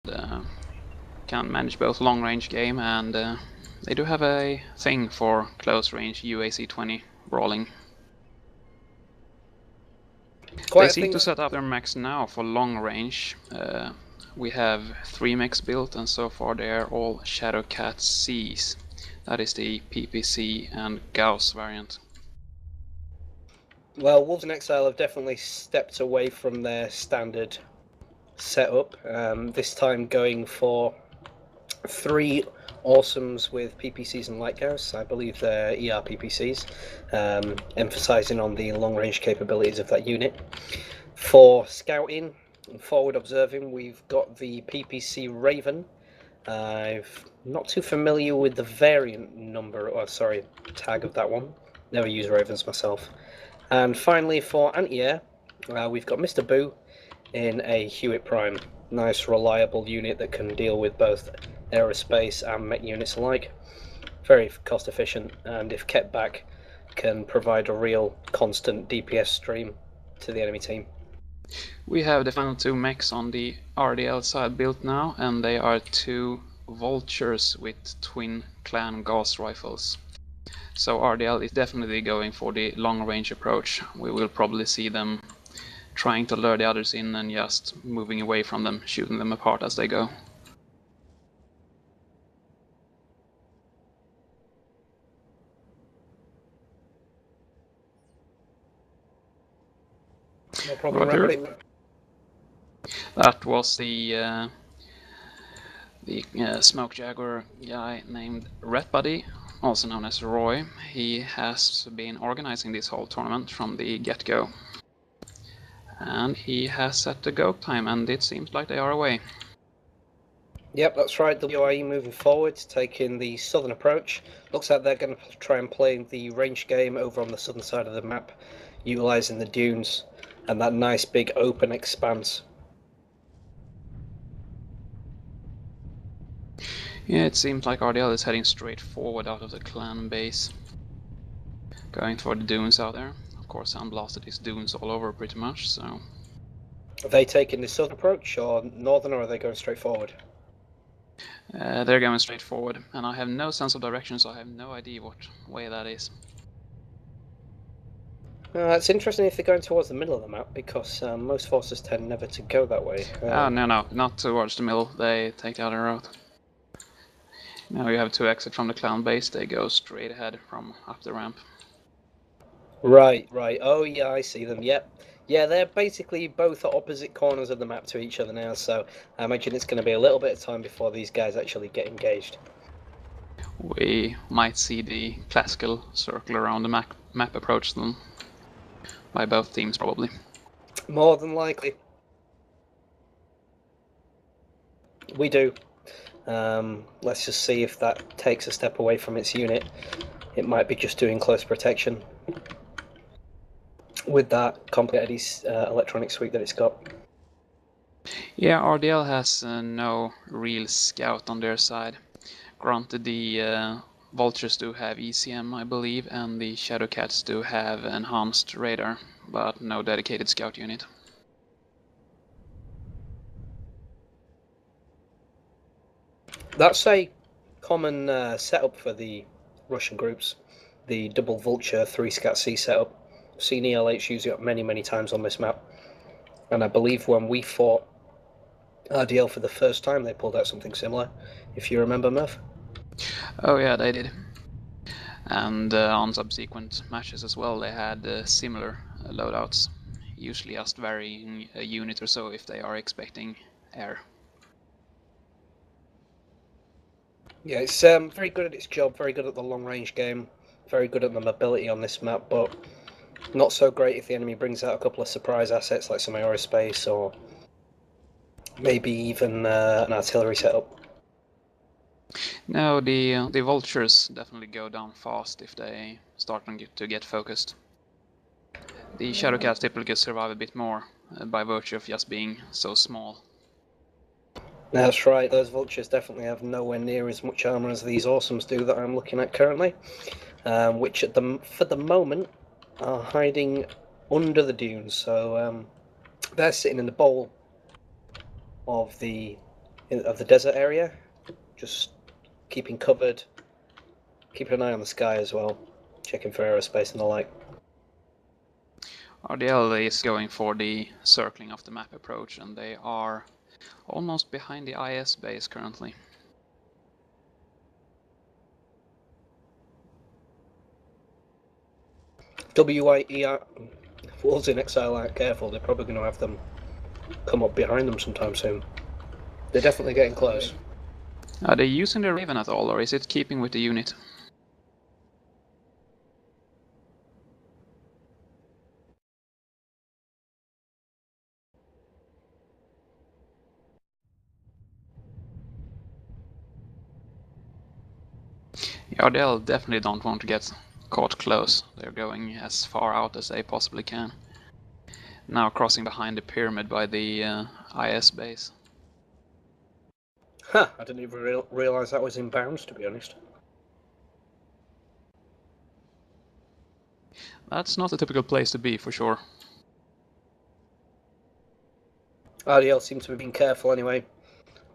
can manage both long-range game and they do have a thing for close-range UAC-20 brawling. They seem to set up their mechs now for long range. We have 3 mechs built, and so far they are all Shadowcat Cs. That is the PPC and Gauss variant. Well, Wolves in Exile have definitely stepped away from their standard setup, this time going for 3 awesomes with PPCs and light Gauss. I believe they're ER PPCs, emphasising on the long-range capabilities of that unit. For scouting and forward observing, we've got the PPC Raven. I'm not too familiar with the variant number, or sorry, tag of that one. Never use Ravens myself. And finally, for anti-air, we've got Mr. Boo in a Hewitt Prime. Nice, reliable unit that can deal with both aerospace and mech units alike. Very cost efficient, and if kept back, can provide a real constant DPS stream to the enemy team. We have the final 2 mechs on the RDL side built now, and they are 2 vultures with twin clan Gauss rifles. So RDL is definitely going for the long range approach. We will probably see them trying to lure the others in and just moving away from them, shooting them apart as they go. No problem, Rapid. That was the Smoke Jaguar guy named Red Buddy, also known as Roy. He has been organizing this whole tournament from the get-go. And he has set the go time, and it seems like they are away. Yep, that's right. WiE moving forward, taking the southern approach. Looks like they're going to try and play the range game over on the southern side of the map, utilising the dunes and that nice big open expanse. Yeah, it seems like RDL is heading straight forward out of the clan base, going for the dunes out there. Of course, Sandblasted is dunes all over pretty much, so... Are they taking the southern approach or northern, or are they going straight forward? They're going straight forward, and I have no sense of direction, so I have no idea what way that is. It's interesting if they're going towards the middle of the map, because most forces tend never to go that way. No, not towards the middle. They take the other route. Now you have 2 exit from the clan base. They go straight ahead from up the ramp. Right. Oh yeah, I see them. Yep. Yeah, they're basically both at opposite corners of the map to each other now, so I imagine it's going to be a little bit of time before these guys actually get engaged. We might see the classical circle around the map approach them by both teams, probably. More than likely. We do. Let's just see if that takes a step away from its unit. It might be just doing close protection with that complicated electronic suite that it's got. Yeah, RDL has no real scout on their side. Granted, the vultures do have ECM, I believe, and the Shadowcats do have enhanced radar, but no dedicated scout unit. That's a common setup for the Russian groups, the double vulture 3 scat C setup. I've seen ELH use it many times on this map, and I believe when we fought RDL for the first time they pulled out something similar, if you remember, Murph. Oh yeah, they did. And on subsequent matches as well, they had similar loadouts, usually just varying a unit or so if they are expecting air. Yeah, it's very good at its job, very good at the long range game, very good at the mobility on this map, but not so great if the enemy brings out a couple of surprise assets like some aerospace or maybe even an artillery setup. No, the vultures definitely go down fast if they start to get focused. The Shadowcats typically survive a bit more by virtue of just being so small. That's right, those vultures definitely have nowhere near as much armour as these awesomes do that I'm looking at currently, which for the moment are hiding under the dunes, so they're sitting in the bowl of the of the desert area, just keeping covered, keeping an eye on the sky as well, checking for aerospace and the like. RDL is going for the circling of the map approach, and they are almost behind the IS base currently. WiE Wolves in Exile aren't careful, they're probably going to have them come up behind them sometime soon. They're definitely getting close. Are they using the Raven at all, or is it keeping with the unit? RDL definitely don't want to get caught close. They're going as far out as they possibly can. Now crossing behind the pyramid by the IS base. Huh, I didn't even realise that was in bounds, to be honest. That's not a typical place to be, for sure. RDL seems to have been careful anyway.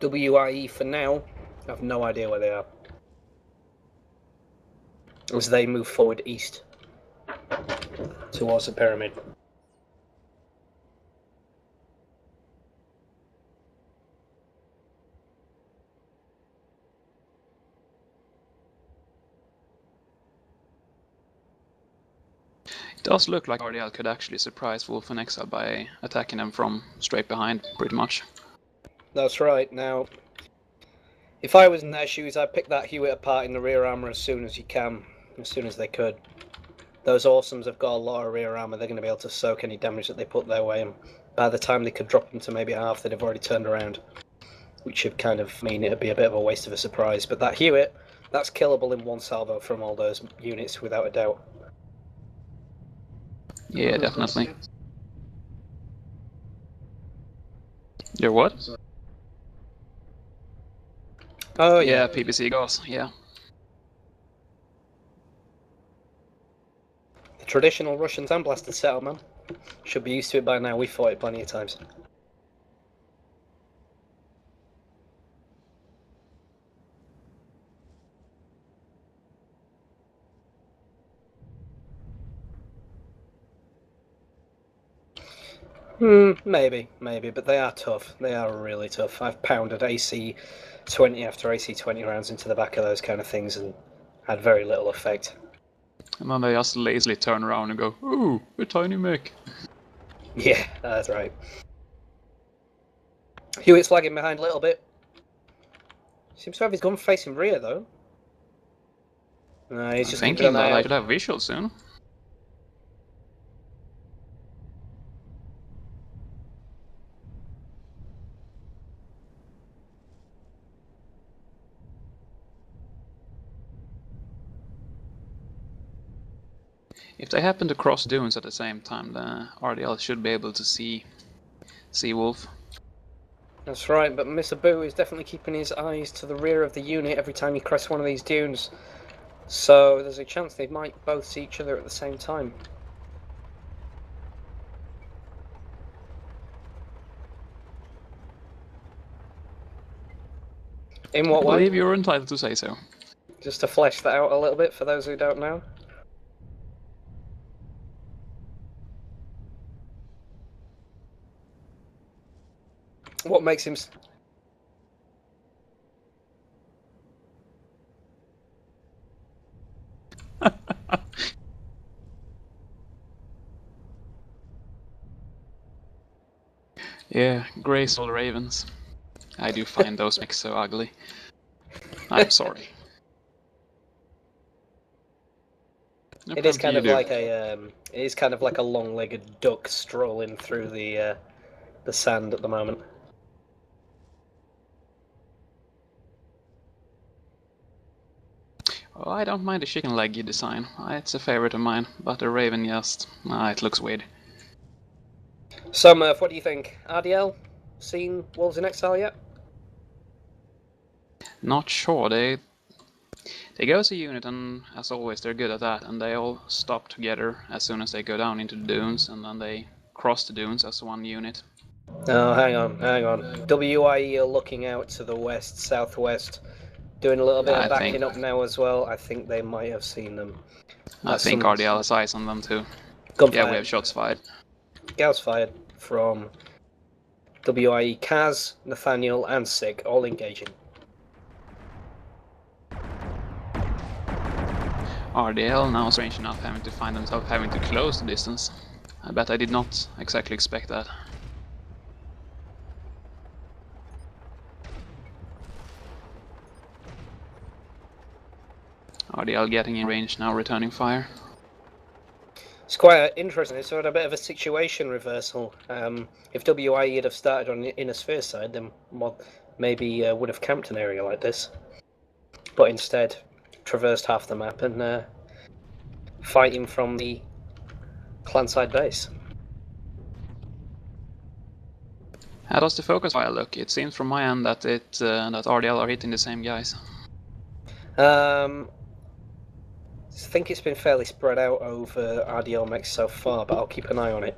WiE for now, I have no idea where they are. As they move forward east towards the pyramid. It does look like RDL could actually surprise Wolf and Exile by attacking them from straight behind, pretty much. That's right. Now, if I was in their shoes, I'd pick that Hewitt apart in the rear armour as soon as you can, as soon as they could. Those Awesomes have got a lot of rear armour, they're going to be able to soak any damage that they put their way, and by the time they could drop them to maybe half, they'd have already turned around. Which should kind of mean it'd be a bit of a waste of a surprise. But that Hewitt, that's killable in one salvo from all those units, without a doubt. Yeah, definitely. Your what? Oh yeah, PPC Gauss, yeah. The traditional Russian Sandblasted setup, man. Should be used to it by now, we've fought it plenty of times. Maybe, but they are tough. They are really tough. I've pounded AC 20 after AC 20 rounds into the back of those kind of things and had very little effect. And then they just lazily turn around and go, ooh, a tiny mech. Yeah, that's right. Hewitt's lagging behind a little bit. Seems to have his gun facing rear, though. He's just keeping an eye that I out. should have visual soon. If they happen to cross dunes at the same time, the RDL should be able to see Wolf. That's right, but Mr. Boo is definitely keeping his eyes to the rear of the unit every time he crests one of these dunes. So there's a chance they might both see each other at the same time. In what way? I believe you're entitled to say so. Just to flesh that out a little bit for those who don't know. What makes him... Yeah, graceful ravens. I do find those mechs so ugly. I'm sorry. It is kind of like a long-legged duck strolling through the sand at the moment. Oh, I don't mind the chicken leggy design. It's a favorite of mine, but the raven just... it looks weird. So, Murph, what do you think? RDL? Seen Wolves in Exile yet? Not sure. They go as a unit, and as always, they're good at that. And they all stop together as soon as they go down into the dunes, and then they cross the dunes as one unit. Oh, hang on. WIE are looking out to the west, southwest, doing a little bit of backing up now as well. I think they might have seen them. I think RDL has eyes on them too. Gunfire. Yeah, we have shots fired. Gauss fired from WIE, Kaz, Nathaniel, and Sig, all engaging. RDL now strange enough having to find themselves having to close the distance. I bet I did not exactly expect that. RDL getting in range now, returning fire. It's quite interesting. It's sort of a bit of a situation reversal. If WIE had have started on the inner sphere side, then maybe would have camped an area like this. But instead, traversed half the map and fighting from the clan side base. How does the focus fire look? It seems from my end that that RDL are hitting the same guys. I think it's been fairly spread out over RDL mechs so far, but I'll keep an eye on it.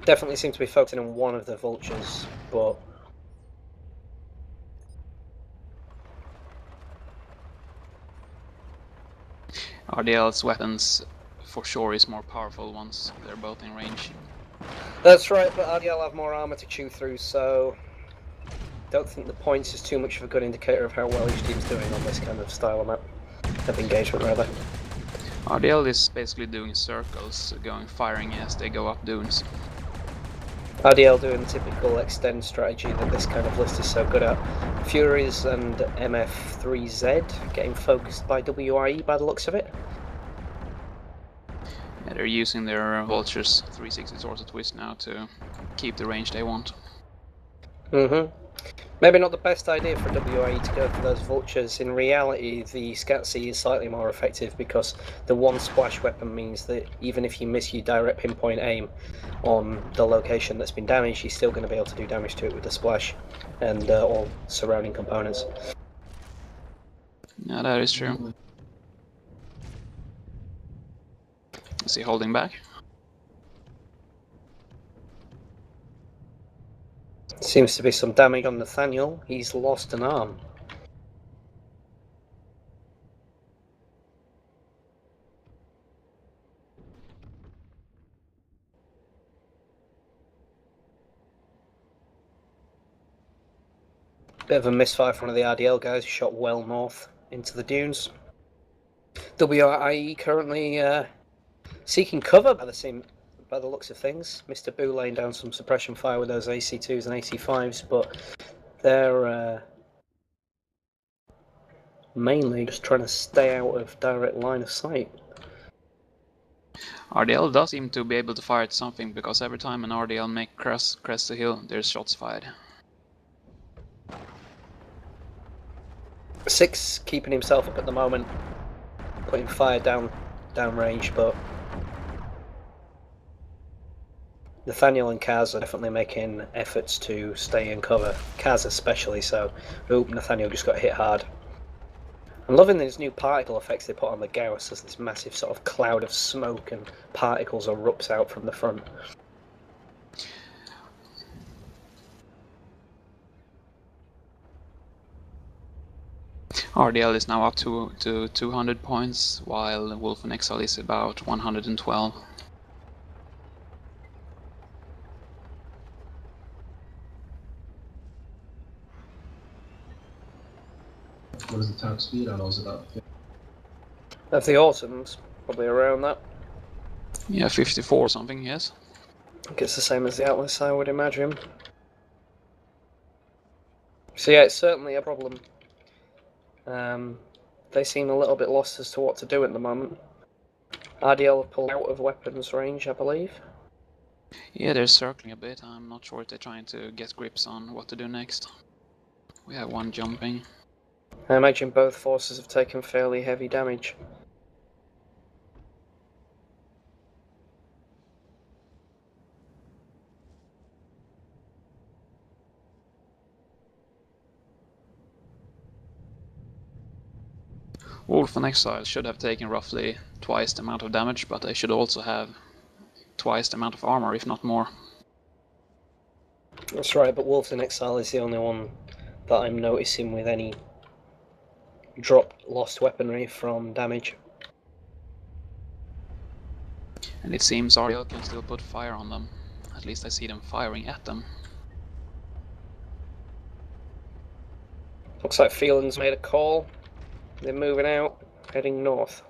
Definitely seem to be focusing on one of the vultures, but RDL's weapons for sure is more powerful once they're both in range. that's right, but RDL have more armor to chew through, so don't think the points is too much of a good indicator of how well each team's doing on this kind of style of map. Of engagement, rather. RDL is basically doing circles, firing as they go up dunes. RDL doing the typical extend strategy that this kind of list is so good at. Furies and MF3Z getting focused by WIE by the looks of it. Yeah, they're using their Vultures 360 Torso Twist now to keep the range they want. Maybe not the best idea for WIE to go for those vultures. In reality, the Scat C is slightly more effective because the one splash weapon means that even if you miss your direct pinpoint aim on the location that's been damaged, you're still going to be able to do damage to it with the splash and all surrounding components. Yeah, that is true. Is he holding back? Seems to be some damage on Nathaniel. He's lost an arm. Bit of a misfire from one of the RDL guys who shot well north into the dunes. WIE currently seeking cover by the looks of things. Mr. Boo laying down some suppression fire with those AC2s and AC5s, but they're mainly just trying to stay out of direct line of sight. RDL does seem to be able to fire at something, because every time an RDL mech crests the hill, there's shots fired. 6 keeping himself up at the moment, putting fire down range, but Nathaniel and Kaz are definitely making efforts to stay in cover. Kaz especially so. Oop, Nathaniel just got hit hard. I'm loving these new particle effects they put on the Gauss as this massive sort of cloud of smoke and particles erupts out from the front. RDL is now up to 200 points, while Wolf and Exile is about 112. What is the top speed on those about? Of the Awesomes, probably around that. Yeah, 54 or something, yes. I think it's the same as the Atlas, I would imagine. So yeah, it's certainly a problem. They seem a little bit lost as to what to do at the moment. RDL have pulled out of weapons range, I believe. Yeah, they're circling a bit. I'm not sure if they're trying to get grips on what to do next. We have one jumping. I imagine both forces have taken fairly heavy damage. Wolf and Exile should have taken roughly twice the amount of damage, but they should also have twice the amount of armor, if not more. That's right, but Wolves in Exile is the only one that I'm noticing with any dropped lost weaponry from damage. And it seems RDL can still put fire on them. At least I see them firing at them. Looks like Phelan's made a call. They're moving out, heading north.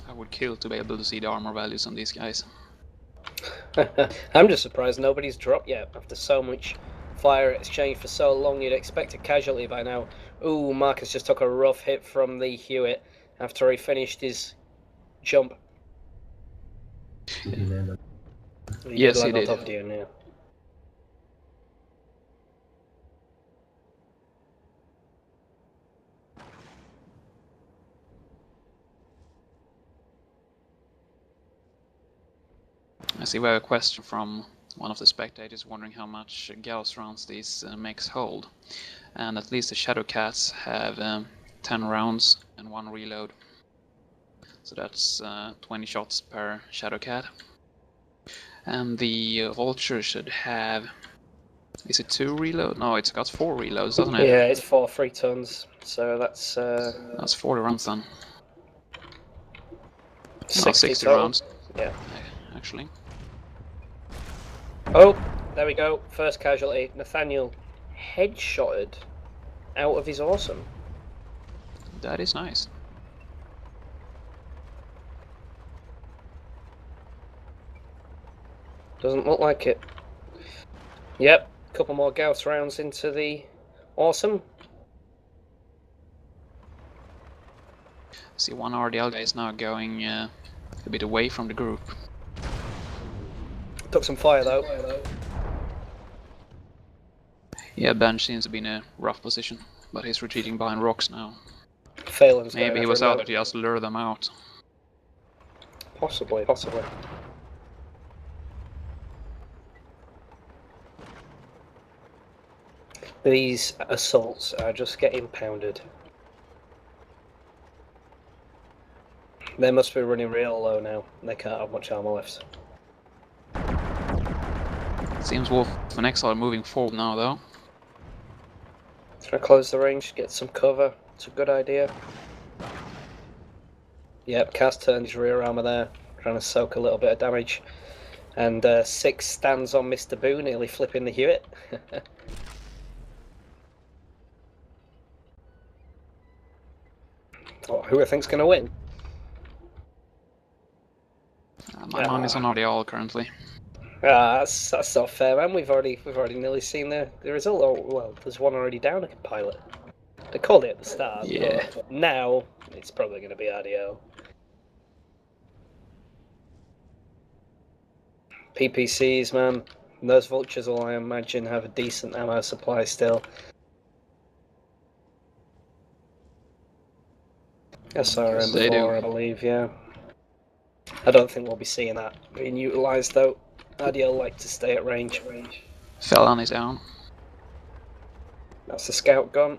I would kill to be able to see the armor values on these guys. I'm just surprised nobody's dropped yet after so much fire exchange for so long. You'd expect a casualty by now. Ooh, Marcus just took a rough hit from the Hewitt after he finished his jump. Did he land? Yes, he land on did. top of you, yeah. I see we have a question from one of the spectators wondering how much Gauss rounds these mechs hold. And at least the Shadow Cats have 10 rounds and 1 reload. So that's 20 shots per Shadow Cat. And the Vulture should have... Is it 2 reload? No, it's got 4 reloads, doesn't it? Yeah, it's 4 3 tons, so that's... That's 40 rounds then. 60 60 total. rounds. Yeah. Actually. Oh, there we go. First casualty. Nathaniel headshotted out of his awesome. That is nice. Doesn't look like it. Yep, couple more Gauss rounds into the awesome. See, one RDL guy is now going a bit away from the group. Took some fire though. Yeah, Ben seems to be in a rough position, but he's retreating behind rocks now. Phelan's Maybe he was out there to just lure them out. Possibly, possibly. These assaults are just getting pounded. They must be running real low now. They can't have much armor left. Seems Wolf and Exile are moving forward now, though. Trying to close the range, get some cover. It's a good idea. Yep, Cass turned his rear armor there, trying to soak a little bit of damage. And 6 stands on Mr. Boo, nearly flipping the Hewitt. Oh, who I think's going to win? My mind is on RDL currently. That's not fair, man. We've already nearly seen the result. Oh, well, there's one already down a pilot. They called it at the start, Yeah. but now it's probably going to be RDL. PPCs, man. Those vultures will, I imagine, have a decent ammo supply still. SRM4, I believe, yeah. I don't think we'll be seeing that being utilised, though. RDL like to stay at range. Felon is down. That's the scout gun.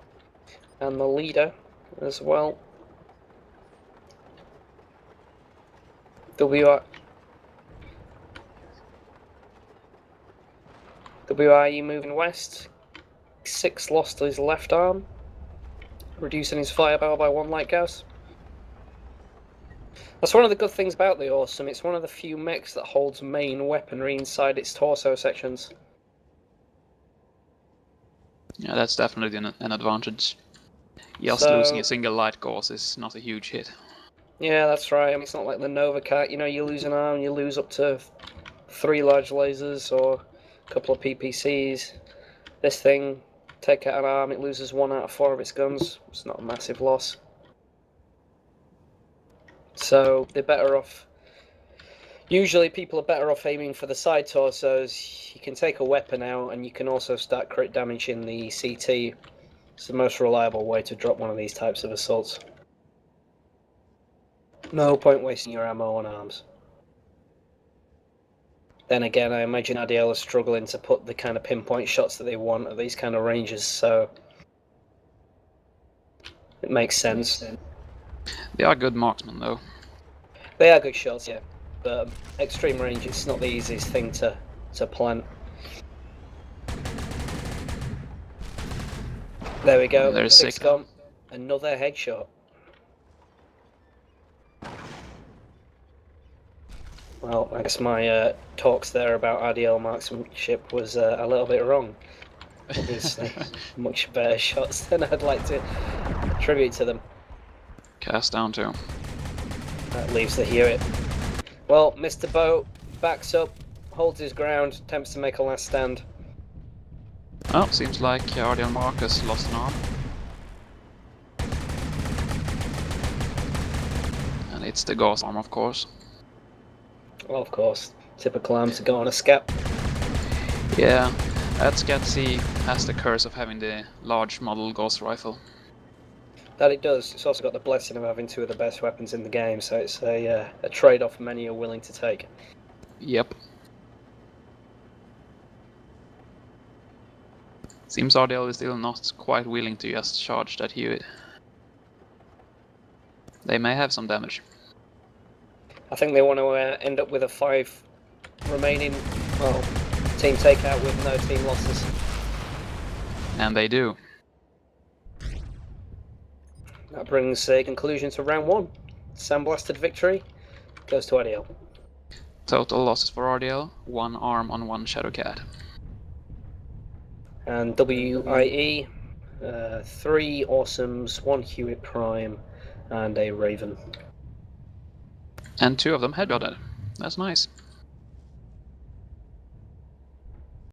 And the leader as well. WiE moving west. 6 lost his left arm, reducing his firepower by 1 light Gauss. That's one of the good things about the Awesome. It's one of the few mechs that holds main weaponry inside its torso sections. Yeah, that's definitely an advantage. Just losing a single light Gauss is not a huge hit. Yeah, that's right. I mean, it's not like the Nova Cat. You know, you lose an arm, you lose up to 3 large lasers or a couple of PPCs. This thing, take out an arm, it loses 1 out of 4 of its guns. It's not a massive loss. So they're better off. Usually people are better off aiming for the side torsos. You can take a weapon out and you can also start crit damage in the CT It's the most reliable way to drop one of these types of assaults. No point wasting your ammo on arms. Then again, I imagine RDL is struggling to put the kind of pinpoint shots that they want at these kind of ranges, so it makes sense. They are good marksmen, though. They are good shots, yeah, but extreme range, it's not the easiest thing to plan. There we go. There's 6 sick. gone. Another headshot. Well, I guess my talks there about RDL marksmanship was a little bit wrong. Obviously, much better shots than I'd like to attribute to them. Cast down too. That leaves the Hewitt. Well, Mr. Boat backs up, holds his ground, attempts to make a last stand. Oh, seems like RDL Marcus lost an arm. And it's the Gauss arm, of course. Well, of course, typical arm to go on a scat. Yeah, that Scat C has the curse of having the large model Gauss rifle. That it does. It's also got the blessing of having two of the best weapons in the game, so it's a trade-off many are willing to take. Yep. Seems RDL is still not quite willing to just charge that Hewitt. They may have some damage. I think they want to end up with a 5 remaining, well, team takeout with no team losses. And they do. That brings a conclusion to round 1. Sandblasted victory goes to RDL. Total losses for RDL, 1 arm on 1 Shadowcat. And WiE, 3 Awesomes, 1 Hewitt Prime, and a Raven. And 2 of them headshotted. That's nice.